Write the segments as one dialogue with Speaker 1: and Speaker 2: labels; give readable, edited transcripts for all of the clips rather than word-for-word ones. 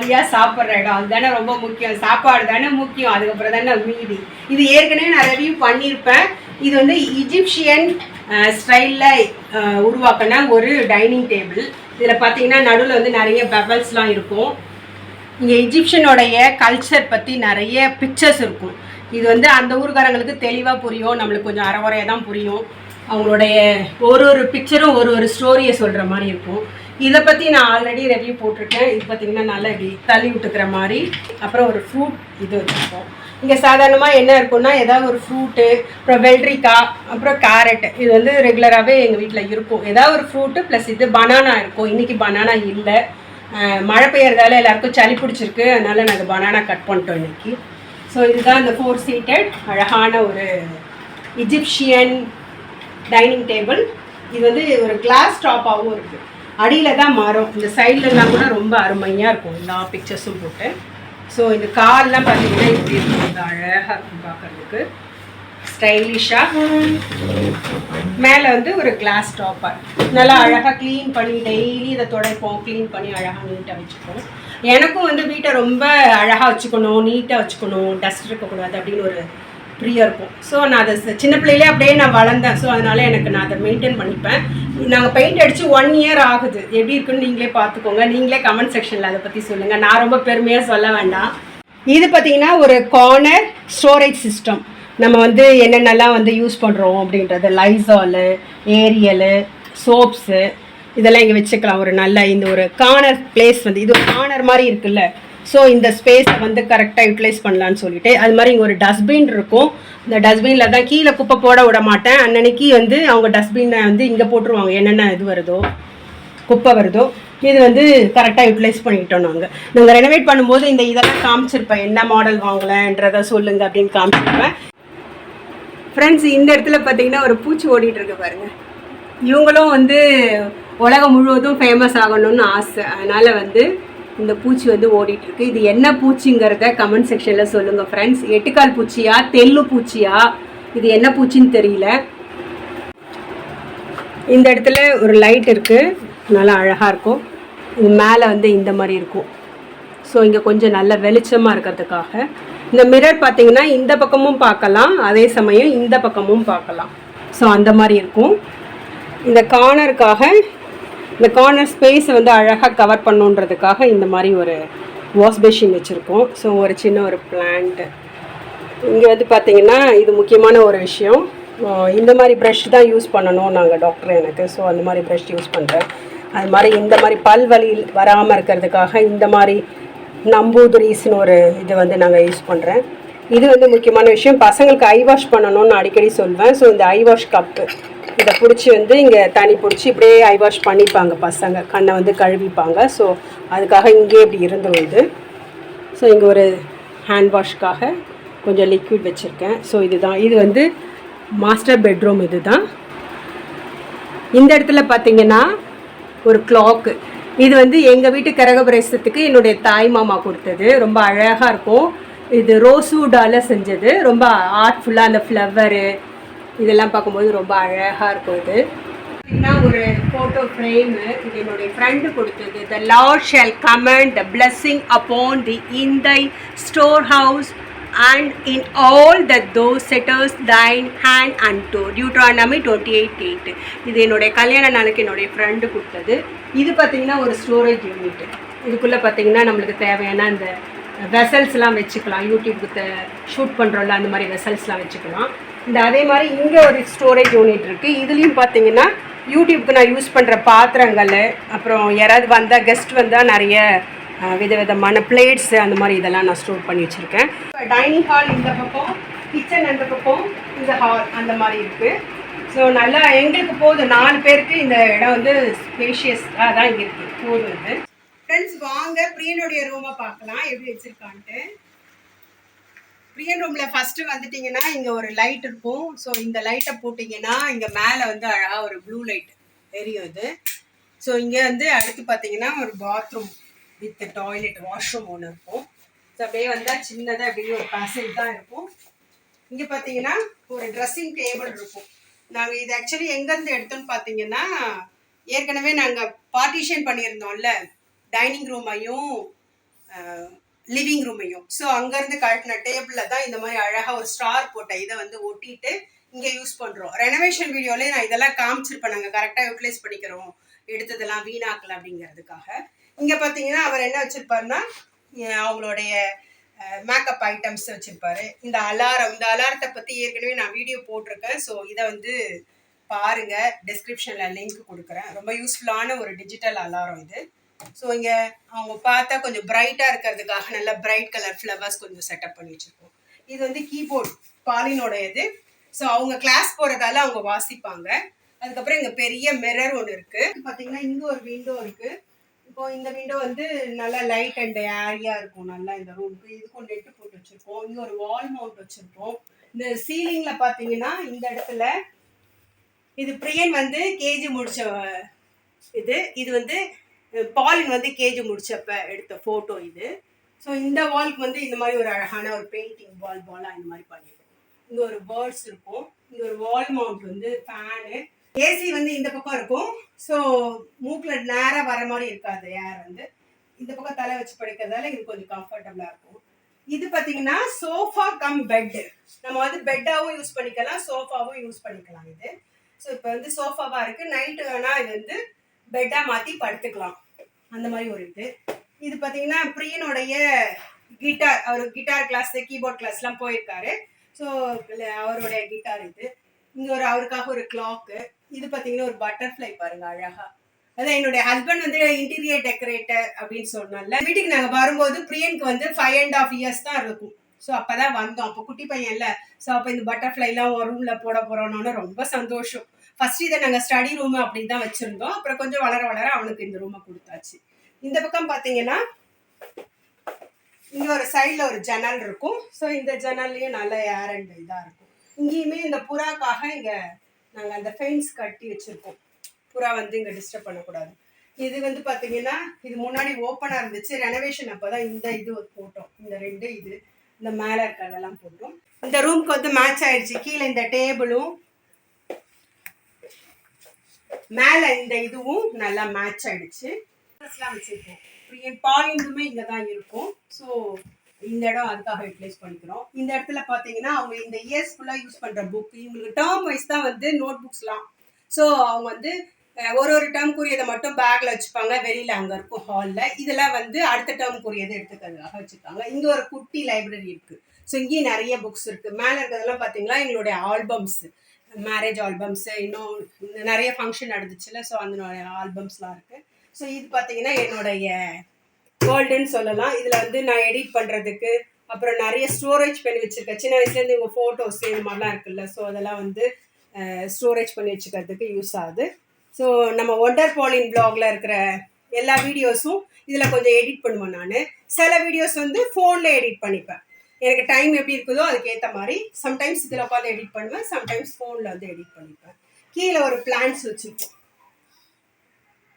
Speaker 1: நிம்மதியாக சாப்பிட்ற இடம் அதுதானே ரொம்ப முக்கியம். சாப்பாடு தானே முக்கியம், அதுக்கப்புறம் தானே மீதி. இது ஏற்கனவே நான் ரிவ்யூ பண்ணியிருப்பேன். இது வந்து இஜிப்சியன் ஸ்டைலில் உருவாக்கின ஒரு டைனிங் டேபிள். இதில் பார்த்தீங்கன்னா நடுவில் வந்து நிறைய பெபல்ஸ்லாம் இருக்கும். இங்கே எஜிப்ஷியனுடைய கல்ச்சர் பற்றி நிறைய பிக்சர்ஸ் இருக்கும். இது வந்து அந்த ஊருக்காரங்களுக்கு தெளிவாக புரியும், நம்மளுக்கு கொஞ்சம் அறகுறையாக தான் புரியும். அவங்களுடைய ஒரு பிக்சரும் ஒரு ஸ்டோரியை சொல்கிற மாதிரி இருக்கும். இதை பற்றி நான் ஆல்ரெடி ரிவ்யூ போட்டிருக்கேன். இது பார்த்திங்கன்னா நல்லா இப்படி தள்ளி விட்டுக்கிற மாதிரி. அப்புறம் ஒரு ஃப்ரூட் இது வச்சுருக்கோம். இங்கே சாதாரணமாக என்ன இருக்குன்னா ஏதாவது ஒரு ஃப்ரூட்டு, அப்புறம் வெள்ளரிக்காய், அப்புறம் கேரட், இது வந்து ரெகுலராகவே எங்கள் வீட்டில் இருக்கும். ஏதாவது ஒரு ஃப்ரூட்டு ப்ளஸ் இது பனானா இருக்கும். இன்றைக்கி பனானா இல்லை, மழை பெய்யறதால எல்லாருக்கும் சளி பிடிச்சிருக்கு, அதனால் நாங்கள் பனானா கட் பண்ணிட்டோம் இன்றைக்கி. ஸோ இதுதான் இந்த 4 சீட்டட் அழகான ஒரு இஜிப்சியன் டைனிங் டேபிள். இது வந்து ஒரு கிளாஸ் டாப்பாகவும் இருக்குது. அடியில் தான் மாறும். இந்த சைட்லலாம் கூட ரொம்ப அருமையாக இருக்கும் எல்லா பிக்சர்ஸும் போட்டு. ஸோ இந்த கார்லாம் பார்த்தீங்கன்னா இப்படி இருக்கும், ரொம்ப அழகாக இருக்கும் பார்க்குறதுக்கு, ஸ்டைலிஷாக. மேலே வந்து ஒரு கிளாஸ் டாப்பர் நல்லா அழகாக க்ளீன் பண்ணி டெய்லி இதை துடைப்போம், க்ளீன் பண்ணி அழகாக நீட்டாக வச்சுப்போம். எனக்கும் வந்து வீட்டை ரொம்ப அழகாக வச்சுக்கணும், நீட்டாக வச்சுக்கணும், டஸ்ட் இருக்கக்கூடாது அப்படின்னு ஒரு பிரியம் இருக்கும். ஸோ நான் அதை சின்ன பிள்ளையிலே அப்படியே நான் வளர்ந்தேன். ஸோ அதனால் நான் அதை மெயின்டைன் பண்ணிப்பேன். நாங்கள் பெயிண்ட் அடித்து 1 இயர் ஆகுது. எப்படி இருக்குன்னு நீங்களே பார்த்துக்கோங்க. நீங்களே கமெண்ட் செக்ஷனில் அதை பற்றி சொல்லுங்கள். நான் ரொம்ப பெருமையாக சொல்ல வேண்டாம். இது பார்த்திங்கன்னா ஒரு கார்னர் ஸ்டோரேஜ் சிஸ்டம். நம்ம வந்து என்னென்னலாம் வந்து யூஸ் பண்ணுறோம் அப்படின்றது, லைசாலு, ஏரியலு, சோப்ஸு, இதெல்லாம் இங்கே வச்சுக்கலாம். ஒரு நல்ல இந்த ஒரு கார்னர் பிளேஸ் வந்து இது ஒரு கார்னர் மாதிரி இருக்குல்ல. ஸோ இந்த ஸ்பேஸை வந்து கரெக்டாக யூட்டிலைஸ் பண்ணலான்னு சொல்லிட்டு அது மாதிரி இங்கே ஒரு டஸ்ட்பின் இருக்கும். இந்த டஸ்ட்பினில் தான் கீழே குப்பை போட விட மாட்டேன். அன்னன்னைக்கு வந்து அவங்க டஸ்ட்பினை வந்து இங்கே போட்டுருவாங்க, என்னென்ன இது வருதோ குப்பை வருதோ. இது வந்து கரெக்டாக யூட்டிலைஸ் பண்ணிக்கிட்டோம். நாங்கள் ரெனோவேட் பண்ணும்போது இதெல்லாம் காமிச்சிருப்பேன், என்ன மாடல் வாங்கலைன்றதை சொல்லுங்கள் அப்படின்னு காமிச்சிருப்பேன். ஃப்ரெண்ட்ஸ், இந்த இடத்துல பார்த்தீங்கன்னா ஒரு பூச்சி ஓடிட்டு இருக்கு பாருங்கள். இவங்களும் வந்து உலகம் முழுவதும் ஃபேமஸ் ஆகணும்னு ஆசை, அதனால் வந்து இந்த பூச்சி வந்து ஓடிட்டுருக்கு. இது என்ன பூச்சிங்கிறத கமெண்ட் செக்ஷனில் சொல்லுங்கள் ஃப்ரெண்ட்ஸ். 8 கால் பூச்சியா, தெல்லு பூச்சியா, இது என்ன பூச்சின்னு தெரியல. இந்த இடத்துல ஒரு லைட் இருக்குது, நல்லா அழகாக இருக்கும். இது மேலே வந்து இந்த மாதிரி இருக்கும். ஸோ இங்கே கொஞ்சம் நல்ல வெளிச்சமாக இருக்கிறதுக்காக இந்த மிரர் பார்த்தீங்கன்னா இந்த பக்கமும் பார்க்கலாம், அதே சமயம் இந்த பக்கமும் பார்க்கலாம். ஸோ அந்த மாதிரி இருக்கும். இந்த கார்னருக்காக, இந்த கார்னர் ஸ்பேஸை வந்து அழகாக கவர் பண்ணுன்றதுக்காக இந்த மாதிரி ஒரு வாஷ் பேஷின் வச்சுருக்கோம். ஸோ ஒரு சின்ன ஒரு பிளான்ட்டு இங்கே வந்து பார்த்திங்கன்னா இது முக்கியமான ஒரு விஷயம். இந்த மாதிரி ப்ரஷ் தான் யூஸ் பண்ணணும் நாங்கள், டாக்டர் எனக்கு. ஸோ அந்த மாதிரி ப்ரஷ் யூஸ் பண்ணுறேன். அது மாதிரி இந்த மாதிரி பல் வலி வராமல் இருக்கிறதுக்காக இந்த மாதிரி நம்பூதுரிஸ்னு ஒரு இது வந்து நாங்கள் யூஸ் பண்ணுறேன். இது வந்து முக்கியமான விஷயம். பசங்களுக்கு ஐ வாஷ் பண்ணணும்னு அடிக்கடி சொல்வேன். ஸோ இந்த ஐ வாஷ் கப்பு இதை பிடிச்சி வந்து இங்கே தண்ணி பிடிச்சி இப்படியே ஐ வாஷ் பண்ணிப்பாங்க பசங்க, கண்ணை வந்து கழுவிப்பாங்க. ஸோ அதுக்காக இங்கே இப்படி இருந்துடும் இது. ஸோ இங்கே ஒரு ஹேண்ட் வாஷ்க்காக கொஞ்சம் லிக்விட் வச்சுருக்கேன். ஸோ இதுதான், இது வந்து மாஸ்டர் பெட்ரூம். இது தான். இந்த இடத்துல பார்த்திங்கன்னா ஒரு கிளாக்கு. இது வந்து எங்கள் வீட்டு கிரகப்பிரவேசத்துக்கு என்னுடைய தாய் மாமா கொடுத்தது. ரொம்ப அழகாக இருக்கும். இது ரோஸ்வுட்டால் செஞ்சது. ரொம்ப ஆர்ட்ஃபுல்லாக அந்த ஃப்ளவரு இதெல்லாம் பார்க்கும்போது ரொம்ப அழகாக இருக்கும். இது பார்த்தீங்கன்னா ஒரு ஃபோட்டோ ஃப்ரேமு. இது என்னுடைய ஃப்ரெண்டு கொடுத்தது. The Lord shall command the blessing upon thee in thy storehouse and in all that thou settest thine hand and to Deuteronomy 28:8. இது என்னுடைய கல்யாண நாளுக்கு என்னுடைய ஃப்ரெண்டு கொடுத்தது. இது பார்த்திங்கன்னா ஒரு ஸ்டோரேஜ் யூனிட். இதுக்குள்ளே பார்த்திங்கன்னா நம்மளுக்கு தேவையான அந்த வெசல்ஸ்லாம் வச்சுக்கலாம். யூடியூப்புக்கு ஷூட் பண்ணுறோம்ல, அந்த மாதிரி வெசல்ஸ்லாம் வச்சுக்கலாம். இந்த அதே மாதிரி இங்கே ஒரு ஸ்டோரேஜ் யூனிட் இருக்குது. இதுலேயும் பார்த்தீங்கன்னா யூடியூப்க்கு நான் யூஸ் பண்ணுற பாத்திரங்கள், அப்புறம் யாராவது வந்தால் கெஸ்ட் வந்தால் நிறைய விதவிதமான பிளேட்ஸு அந்த மாதிரி இதெல்லாம் நான் ஸ்டோர் பண்ணி வச்சுருக்கேன். டைனிங் ஹால் இந்த பக்கம், கிச்சன் அந்த பக்கம், இந்த ஹால் அந்த மாதிரி இருக்குது. ஸோ நல்லா எங்களுக்கு போதும், 4 பேருக்கு இந்த இடம் வந்து ஸ்பேஷியஸாக தான் இங்கே இருக்குது, போதும். இது ஃப்ரெண்ட்ஸ், வாங்க பிரியனுடைய ரூமை பார்க்கலாம் எப்படி வச்சுருக்கான்ட்டு. பிரியன் ரூமில் ஃபஸ்ட்டு வந்துட்டிங்கன்னா இங்கே ஒரு லைட் இருக்கும். ஸோ இந்த லைட்டை போட்டிங்கன்னா இங்கே மேலே வந்து அழகாக ஒரு ப்ளூ லைட் எரியும் இது. ஸோ இங்கே வந்து அடுத்து பார்த்தீங்கன்னா ஒரு பாத்ரூம் வித் டாய்லெட் வாஷ்ரூம் ஒன்று இருக்கும். ஸோ அப்படியே வந்தால் சின்னதாக அப்படியே ஒரு பேசேஜ் தான் இருக்கும். இங்கே பார்த்தீங்கன்னா ஒரு ட்ரெஸ்ஸிங் டேபிள் இருக்கும். நாங்கள் இது ஆக்சுவலி எங்கேருந்து எடுத்தோன்னு பார்த்தீங்கன்னா, ஏற்கனவே நாங்கள் பார்ட்டிஷன் பண்ணியிருந்தோம்ல டைனிங் ரூமையும் லிவிங் ரூமையும். ஸோ அங்கேருந்து கழட்டின டேபிளில் தான் இந்த மாதிரி அழகாக ஒரு ஸ்டார் போட்ட இதை வந்து ஒட்டிட்டு இங்கே யூஸ் பண்ணுறோம். ரெனோவேஷன் வீடியோலேயே நான் இதெல்லாம் காமிச்சிருப்பேன், நாங்கள் கரெக்டாக யூட்டிலைஸ் பண்ணிக்கிறோம், எடுத்ததெல்லாம் வீணாக்கல அப்படிங்கிறதுக்காக. இங்கே பார்த்தீங்கன்னா அவர் என்ன வச்சுருப்பாருன்னா அவங்களுடைய மேக்கப் ஐட்டம்ஸ் வச்சுருப்பாரு. இந்த அலாரத்தை பற்றி ஏற்கனவே நான் வீடியோ போட்டிருக்கேன். ஸோ இதை வந்து பாருங்கள், டிஸ்கிரிப்ஷனில் லிங்க் கொடுக்குறேன். ரொம்ப யூஸ்ஃபுல்லான ஒரு டிஜிட்டல் அலாரம் இது. ஸோ இங்கே அவங்க பார்த்தா கொஞ்சம் பிரைட்டாக இருக்கிறதுக்காக நல்லா பிரைட் கலர் ஃப்ளவர்ஸ் கொஞ்சம் செட்டப் பண்ணி வச்சுருக்கோம். இது வந்து கீபோர்ட் பாலினோட இது. ஸோ அவங்க கிளாஸ் போகிறதால அவங்க வாசிப்பாங்க. அதுக்கப்புறம் இங்கே பெரிய மிரர் ஒன்று இருக்குது. பார்த்தீங்கன்னா இங்கே ஒரு விண்டோ இருக்குது. இப்போ இந்த விண்டோ வந்து நல்லா லைட் அண்ட் ஏரியா இருக்கும் நல்லா இந்த ரூமுக்கு. இதுக்கும் நெட்டு போட்டு வச்சுருக்கோம். இங்கே ஒரு வால் மவுண்ட் வச்சுருக்கோம். இந்த சீலிங்கில் பார்த்தீங்கன்னா இந்த இடத்துல இது பிரியன் வந்து கேஜி முடிச்ச இது வந்து பாலின் வந்து கேஜி முடிச்சப்ப எடுத்த ஃபோட்டோ இது. ஸோ இந்த வால்க்கு வந்து இந்த மாதிரி ஒரு அழகான ஒரு பெயிண்டிங் பாலாக இந்த மாதிரி பண்ணியிருக்கோம். இங்கே ஒரு பேர்ட்ஸ் இருக்கும். இங்கே ஒரு வால் மவுண்ட் வந்து ஃபேனு. ஏசி வந்து இந்த பக்கம் இருக்கும். ஸோ மூக்கில் நேராக வர மாதிரி இருக்காது. ஏர் வந்து இந்த பக்கம் தலை வச்சு படிக்கிறதால இது கொஞ்சம் கம்ஃபர்டபுளாக இருக்கும். இது பார்த்தீங்கன்னா சோஃபா கம் பெட்டு. நம்ம வந்து பெட்டாகவும் யூஸ் பண்ணிக்கலாம், சோஃபாவும் யூஸ் பண்ணிக்கலாம் இது. ஸோ இப்போ வந்து சோஃபாவாக இருக்குது. நைட்டு வேணால் இது வந்து பெட்டாக மாற்றி படுத்துக்கலாம், அந்த மாதிரி ஒரு இது. இது பார்த்தீங்கன்னா பிரியனுடைய கிட்டார், அவர் கிட்டார் கிளாஸ் கீபோர்ட் கிளாஸ்லாம் போயிருக்காரு. ஸோ அவருடைய கிட்டார் இது. இங்கே ஒரு அவருக்காக ஒரு கிளாக்கு. இது பார்த்தீங்கன்னா ஒரு பட்டர்ஃப்ளை பாருங்கள் அழகாக. அதான் என்னுடைய ஹஸ்பண்ட் வந்து இன்டீரியர் டெக்கரேட்டர் அப்படின்னு சொன்னால வீட்டுக்கு நாங்கள் வரும்போது பிரியனுக்கு வந்து 5.5 years தான் இருக்கும். ஸோ அப்போ தான் வந்தோம். அப்போ குட்டி பையன் இல்லை. ஸோ அப்போ இந்த பட்டர்ஃப்ளைலாம் ஒரு ரூமில் போட போகிறோன்னு ரொம்ப சந்தோஷம். ஃபர்ஸ்ட் இதை நாங்கள் ஸ்டடி ரூம் அப்படின்னு தான் வச்சுருந்தோம். அப்புறம் கொஞ்சம் வளர வளர அவனுக்கு இந்த ரூமை கொடுத்தாச்சு. இந்த பக்கம் பார்த்தீங்கன்னா இங்கே ஒரு சைடில் ஒரு ஜன்னல் இருக்கும். ஸோ இந்த ஜன்னல்லையும் நல்ல ஏர் அண்ட் இதாக இருக்கும். இங்கேயுமே இந்த புறாக்காக இங்கே நாங்கள் அந்த ஃபென்ஸ் கட்டி வச்சுருக்கோம். புறா வந்து இங்கே டிஸ்டர்ப் பண்ணக்கூடாது. இது வந்து பார்த்தீங்கன்னா இது முன்னாடி ஓப்பனாக இருந்துச்சு. ரெனோவேஷன் அப்போ தான் இந்த இது போட்டோம். இந்த ரெண்டு இது இந்த மேலே இருக்கிறதெல்லாம் போட்டோம். இந்த ரூம்க்கு வந்து மேட்ச் ஆயிடுச்சு. கீழே இந்த டேபிளும் மேலே இந்த இதுவும் நல்லா மேட்ச் ஆயிடுச்சு. வச்சுருக்கோம். பாலிங்குமே இங்கே தான் இருக்கும். ஸோ இந்த இடம் அதுக்காக யூட்டிலைஸ் பண்ணிக்கிறோம். இந்த இடத்துல பார்த்தீங்கன்னா அவங்க இந்த இயர்ஸ் ஃபுல்லாக யூஸ் பண்ணுற புக், இவங்களுக்கு டேர்ம் வைஸ் தான் வந்து நோட் புக்ஸ்லாம். ஸோ அவங்க வந்து ஒரு டேர்ம்க்குரியதை மட்டும் பேக்கில் வச்சுப்பாங்க. வெளியில் அங்கே இருக்கும் ஹாலில். இதெல்லாம் வந்து அடுத்த டேர்ம்க்குரியதை எடுத்துக்கிறதுக்காக வச்சுருக்காங்க. இங்கே ஒரு குட்டி லைப்ரரி இருக்குது. ஸோ இங்கேயும் நிறைய புக்ஸ் இருக்குது. மேலே இருக்கிறதெல்லாம் பார்த்தீங்கன்னா எங்களுடைய ஆல்பம்ஸ், மேரேஜ் ஆல்பம்ஸு, இன்னும் நிறைய ஃபங்க்ஷன் நடந்துச்சுல. ஸோ அந்த ஆல்பம்ஸ்லாம் இருக்குது. ஸோ இது பார்த்தீங்கன்னா என்னுடைய வேர்ல்டுன்னு சொல்லலாம். இதில் வந்து நான் எடிட் பண்ணுறதுக்கு அப்புறம் நிறைய ஸ்டோரேஜ் பண்ணி வச்சுருக்கேன். சின்ன வயசுலேருந்து இவங்க ஃபோட்டோஸ் இது மாதிரிலாம் இருக்குல்ல. ஸோ அதெல்லாம் வந்து ஸ்டோரேஜ் பண்ணி வச்சுக்கிறதுக்கு யூஸ் ஆகுது. ஸோ நம்ம ஒண்டர் பாலின் வ்ளாகில் இருக்கிற எல்லா வீடியோஸும் இதில் கொஞ்சம் எடிட் பண்ணுவேன் நான். சில வீடியோஸ் வந்து ஃபோனில் எடிட் பண்ணிப்பேன். எனக்கு டைம் எப்படி இருக்குதோ அதுக்கேற்ற மாதிரி. சம்டைம்ஸ் இதில் உட்காந்து எடிட் பண்ணுவேன், சம்டைம்ஸ் ஃபோனில் வந்து எடிட் பண்ணிப்பேன். கீழே ஒரு பிளான்ஸ் வச்சுருப்போம்.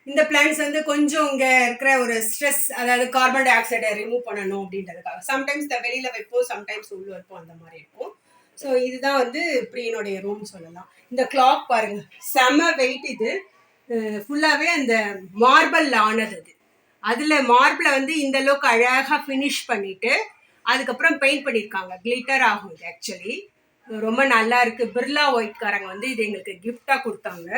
Speaker 1: இந்த பிளான்ஸ் வந்து கொஞ்சம் இங்கே இருக்கிற ஒரு ஸ்ட்ரெஸ், அதாவது கார்பன் டை ஆக்சைடை ரிமூவ் பண்ணணும் அப்படின்றதுக்காக. சம்டைம்ஸ் இந்த வெளியில் வைப்போம், சம்டைம்ஸ் உள்ளே வைப்போம், அந்த மாதிரி இருக்கும். ஸோ இதுதான் வந்து பிரியனுடைய ரூம் சொல்லலாம். இந்த கிளாக் பாருங்கள், செம வெயிட். இது ஃபுல்லாகவே அந்த மார்பிள் ஆனது. அது அதில் மார்பிளை வந்து இந்த அளவுக்கு அழகாக ஃபினிஷ் பண்ணிவிட்டு அதுக்கப்புறம் பெயிண்ட் பண்ணியிருக்காங்க. கிளிட்டர் ஆகும் இது. ஆக்சுவலி ரொம்ப நல்லா இருக்குது. பிர்லா ஒயிட்காரங்க வந்து இது எங்களுக்கு கிஃப்டாக கொடுத்தாங்க.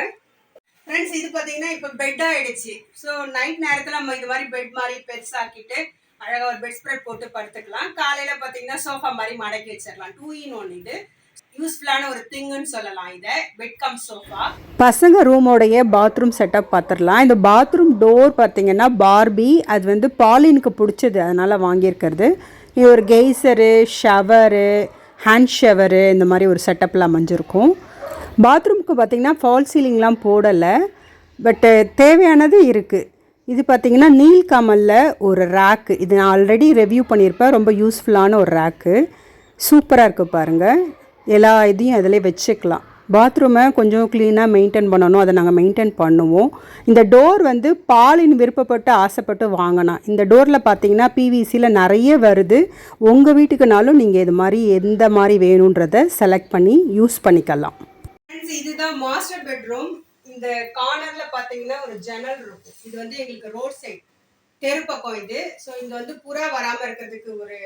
Speaker 1: ஃப்ரெண்ட்ஸ் இது பார்த்தீங்கன்னா இப்போ பெட் ஆகிடுச்சு. ஸோ நைட் நேரத்தில் நம்ம இது மாதிரி பெட் மாதிரி பெருசாக்கிட்டு அழகாக ஒரு பெட் ஸ்ப்ரெட் போட்டு படுத்துக்கலாம். காலையில் பார்த்தீங்கன்னா சோஃபா மாதிரி மடக்கி வச்சிடலாம். 2 in 1 இது யூஸ்ஃபுல்லான ஒரு திங்குன்னு சொல்லலாம். இதை பெட் கம் சோஃபா.
Speaker 2: பசங்க ரூமோடைய பாத்ரூம் செட்டப் பார்த்துடலாம். இந்த பாத்ரூம் டோர் பார்த்தீங்கன்னா பார்பி, அது வந்து பாலினுக்கு பிடிச்சது, அதனால் வாங்கியிருக்கிறது. இது ஒரு கெய்சரு, ஷவரு, ஹேண்ட் ஷவரு, இந்த மாதிரி ஒரு செட்டப்லாம் அமைஞ்சிருக்கும். பாத்ரூமுக்கு பார்த்திங்கன்னா ஃபால் சீலிங்லாம் போடலை, பட்டு தேவையானது இருக்குது. இது பார்த்திங்கன்னா நீல்கமலில் ஒரு ரேக்கு. இது நான் ஆல்ரெடி ரிவ்யூ பண்ணியிருப்பேன். ரொம்ப யூஸ்ஃபுல்லான ஒரு ரேக்கு, சூப்பராக இருக்குது பாருங்கள். எல்லா இதையும் அதிலே வச்சுக்கலாம். பாத்ரூமை கொஞ்சம் க்ளீனாக மெயின்டைன் பண்ணணும், அதை நாங்கள் மெயின்டைன் பண்ணுவோம். இந்த டோர் வந்து பாலின் விருப்பப்பட்டு ஆசைப்பட்டு வாங்கினா. இந்த டோரில் பார்த்தீங்கன்னா பிவிசியில் நிறைய வருது. உங்கள் வீட்டுக்குனாலும் நீங்கள் இது மாதிரி எந்த மாதிரி வேணுன்றதை செலக்ட் பண்ணி யூஸ் பண்ணிக்கலாம்.
Speaker 1: இதுதான் மாஸ்டர் பெட்ரூம். இந்த கார்னரில் பார்த்தீங்கன்னா ஒரு ஜன்னல் இருக்கும். இது வந்து எங்களுக்கு ரோட் சைட் தெரு பக்கம் இது. ஸோ இங்க வந்து புறா வராம இருக்கிறதுக்கு ஒரு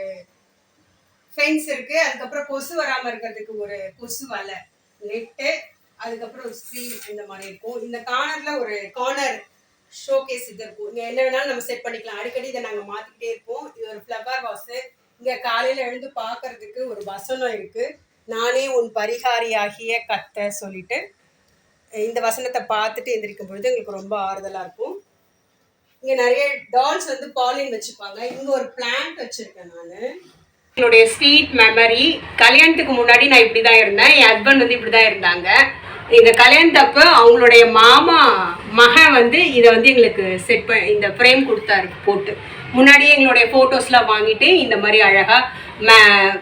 Speaker 1: ஃபென்ஸ் இருக்கு. அதுக்கப்புறம் கொசு வராம இருக்கிறதுக்கு ஒரு கொசு வலை நெட்டு, அதுக்கப்புறம் ஒரு ஸ்க்ரீன் இந்த மாதிரி இருக்கும். இந்த கார்னர்ல ஒரு கார்னர் ஷோகேஸ் இது இருக்கும். இங்க என்ன வேணாலும் நம்ம செட் பண்ணிக்கலாம். அடிக்கடி இதை நாங்க மாத்திக்கிட்டே இருப்போம். இது ஒரு ஃப்ளவர் வாஸ். இங்க காலையில எழுந்து பாக்குறதுக்கு ஒரு வசனம் இருக்கு. நானே உன் பரிகாரியாகிய கத்த சொல்லிட்டு இந்த வசனத்தை பார்த்துட்டு எந்திரிக்கும் பொழுது எங்களுக்கு ரொம்ப ஆறுதலா இருக்கும். இங்க நிறைய டால்ஸ் வந்து பாலின் வச்சுப்பாங்க. இங்க ஒரு பிளான்ட் வச்சிருக்கேன் நானு. என்னுடைய ஸ்வீட் மெமரி. கல்யாணத்துக்கு முன்னாடி நான் இப்படிதான் இருந்தேன். என் ஹஸ்பண்ட் வந்து இப்படிதான் இருந்தாங்க. இந்த கல்யாணத்தப்ப அவங்களுடைய மாமா மகன் வந்து இதை வந்து எங்களுக்கு செட் பண்ணி இந்த ஃப்ரேம் கொடுத்தாரு போட்டு. முன்னாடியே எங்களுடைய ஃபோட்டோஸ்லாம் வாங்கிட்டு இந்த மாதிரி அழகா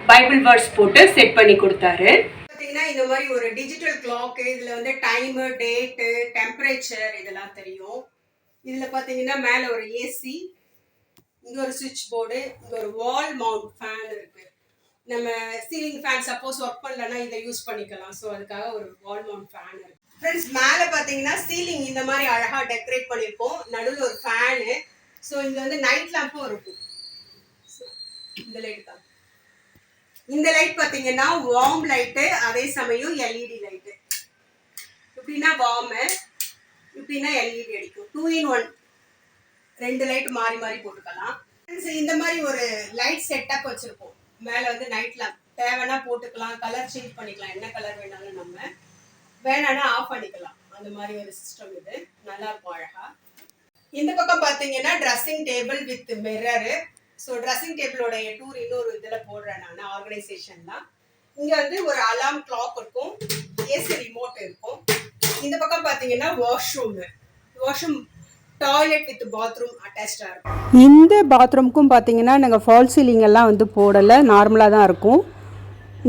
Speaker 1: பைபிள் வேர்ட்ஸ் போட்டு செட் பண்ணி கொடுத்தாரு. பார்த்தீங்கன்னா இந்த மாதிரி ஒரு டிஜிட்டல் கிளாக். இதில் வந்து டைமு, டேட்டு, டெம்பரேச்சர் இதெல்லாம் தெரியும். இதில் பார்த்தீங்கன்னா மேலே ஒரு ஏசி, இங்கே ஒரு சுவிட்ச் போர்டு, இங்கே ஒரு வால் மவுண்ட் ஃபேன் இருக்கு. நம்ம சீலிங் ஃபேன் சப்போஸ் ஒர்க் பண்ணலன்னா இதை யூஸ் பண்ணிக்கலாம். ஸோ அதுக்காக ஒரு வால் மவுண்ட் ஃபேன் இருக்கு. ஃப்ரெண்ட்ஸ் மேலே பார்த்தீங்கன்னா சீலிங் இந்த மாதிரி அழகாக டெக்கரேட் பண்ணியிருக்கோம். நடுவில் ஒரு ஃபேனு. ஸோ இங்கே வந்து நைட் லேம்பும் இருக்கும். இந்த லைட் தான். இந்த லைட் பார்த்தீங்கன்னா வார்ம் லைட்டு, அதே சமயம் எல்இடி லைட்டு. இப்படின்னா வார்மு, இப்படின்னா எல்இடி அடிக்கும். 2 in 1 ரெண்டு லைட் மாறி மாறி போட்டுக்கலாம். இந்த மாதிரி ஒரு லைட் செட்டப் வச்சிருக்கோம். மேலே வந்து நைட் லேம்ப் தேவைன்னா போட்டுக்கலாம், கலர் சேஞ்ச் பண்ணிக்கலாம், என்ன கலர் வேணாலும் நம்ம வேணான்னா ஆஃப் பண்ணிக்கலாம். அந்த மாதிரி ஒரு சிஸ்டம் இது. நல்லா இருக்கும் அழகா. இந்த பக்கம் பார்த்தீங்கன்னா dressing table with mirror. So dressing டேபிளோடைய டூர் இன்னொரு இதில் போடுறேன் நான், ஆர்கனைசேஷன் தான். இங்கே வந்து ஒரு அலாம் கிளாக் இருக்கும், ஏசி ரிமோட் இருக்கும். இந்த பக்கம் பார்த்தீங்கன்னா வாஷ்ரூம் டாய்லெட் வித் பாத்ரூம் அட்டாச்சாக இருக்கும்.
Speaker 2: இந்த பாத்ரூமுக்கும் பார்த்தீங்கன்னா நாங்கள் ஃபால் சீலிங் எல்லாம் வந்து போடலை, நார்மலாக தான் இருக்கும்.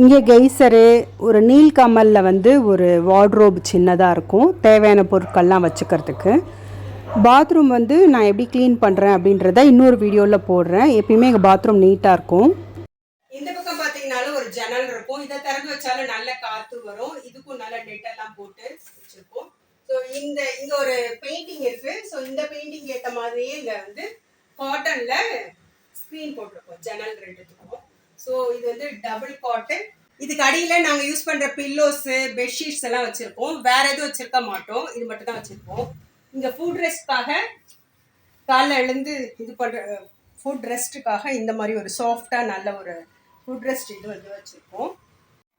Speaker 2: இங்கே கெய்சரு, ஒரு நீல் கமலில் வந்து ஒரு வார்ட்ரோப் சின்னதாக இருக்கும், தேவையான பொருட்கள்லாம் வச்சுக்கிறதுக்கு. பாத்ரூம் வந்து நான் எப்படி க்ளீன் பண்ணுறேன் அப்படின்றத இன்னொரு வீடியோவில் போடுறேன். எப்பயுமே எங்கள் பாத்ரூம் நீட்டாக இருக்கும்.
Speaker 1: இந்த பக்கம் பார்த்தீங்கன்னாலும் ஒரு ஜன்னல் இருக்கும். இதை திறந்து வச்சாலும் நல்ல காற்று வரும். இதுக்கும் நல்ல நெட்டெல்லாம் போட்டு வச்சுருக்கோம். ஸோ இங்கே ஒரு பெயிண்டிங் இருக்கு. ஸோ இந்த பெயிண்டிங் ஏற்ற மாதிரியே இங்கே வந்து காட்டனில் ஸ்க்ரீன் போட்டிருக்கோம் ஜன்னல் ரெண்டுத்துக்கும். ஸோ இது வந்து டபுள் காட்டன். இதுக்கு அடியில் நாங்கள் யூஸ் பண்ணுற பில்லோஸு, பெட்ஷீட்ஸ் எல்லாம் வச்சுருக்கோம். வேறு எதுவும் வச்சுருக்க மாட்டோம், இது மட்டும் தான் வச்சுருக்கோம். இங்கே ஃபுட் ரெஸ்ட்காக காலைல எழுந்து இது பண்ணுற ஃபுட் ரெஸ்ட்டுக்காக இந்த மாதிரி ஒரு சாஃப்டாக நல்ல ஒரு ஃபுட் ரெஸ்ட் இது வந்து வச்சுருக்கோம்.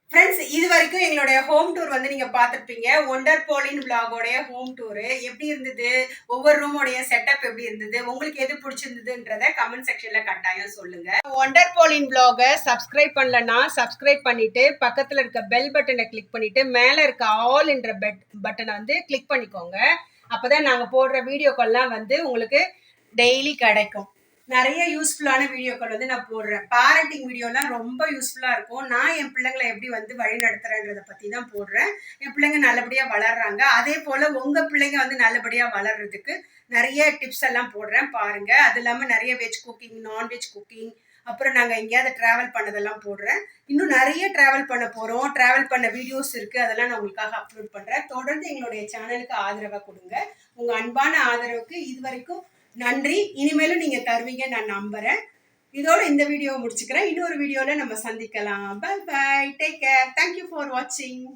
Speaker 1: ஃப்ரெண்ட்ஸ், இது வரைக்கும் எங்களுடைய ஹோம் டூர் வந்து நீங்கள் பார்த்துருப்பீங்க. ஒண்டர் பாலின் விளாகோடைய ஹோம் டூரு எப்படி இருந்தது, ஒவ்வொரு ரூமோடைய செட்டப் எப்படி இருந்தது, உங்களுக்கு எது பிடிச்சிருந்ததுன்றத கமெண்ட் செக்ஷனில் கட்டாயம் சொல்லுங்கள். ஒண்டர் பாலின் விளாகை சப்ஸ்கிரைப் பண்ணலன்னா சப்ஸ்கிரைப் பண்ணிவிட்டு பக்கத்தில் இருக்க பெல் பட்டனை கிளிக் பண்ணிவிட்டு மேலே இருக்க ஆல் என்ற பட்டனை வந்து கிளிக் பண்ணிக்கோங்க. அப்போ தான் நாங்கள் போடுற வீடியோக்கள்லாம் வந்து உங்களுக்கு டெய்லி கிடைக்கும். நிறைய யூஸ்ஃபுல்லான வீடியோக்கள் வந்து நான் போடுறேன். பேரண்டிங் வீடியோலாம் ரொம்ப யூஸ்ஃபுல்லாக இருக்கும். நான் என் பிள்ளைங்களை எப்படி வந்து வழி நடத்துகிறேன்றதை பற்றி தான் போடுறேன். என் பிள்ளைங்க நல்லபடியாக வளர்கிறாங்க. அதே போல் உங்கள் பிள்ளைங்க வந்து நல்லபடியாக வளர்கிறதுக்கு நிறைய டிப்ஸ் எல்லாம் போடுறேன், பாருங்கள். அது இல்லாமல் நிறைய வெஜ் குக்கிங், நான்வெஜ் குக்கிங், அப்புறம் நாங்கள் எங்கேயாவது ட்ராவல் பண்ணதெல்லாம் போடுறேன். இன்னும் நிறைய ட்ராவல் பண்ண போகிறோம். ட்ராவல் பண்ண வீடியோஸ் இருக்குது, அதெல்லாம் நான் உங்களுக்காக அப்லோட் பண்ணுறேன். தொடர்ந்து எங்களுடைய சேனலுக்கு ஆதரவாக கொடுங்க. உங்கள் அன்பான ஆதரவுக்கு இது வரைக்கும் நன்றி. இனிமேலும் நீங்கள் தருவீங்க நான் நம்புகிறேன். இதோட இந்த வீடியோவை முடிச்சுக்கிறேன். இன்னொரு வீடியோவில் நம்ம சந்திக்கலாம். Bye bye, take care, thank you for வாட்சிங்.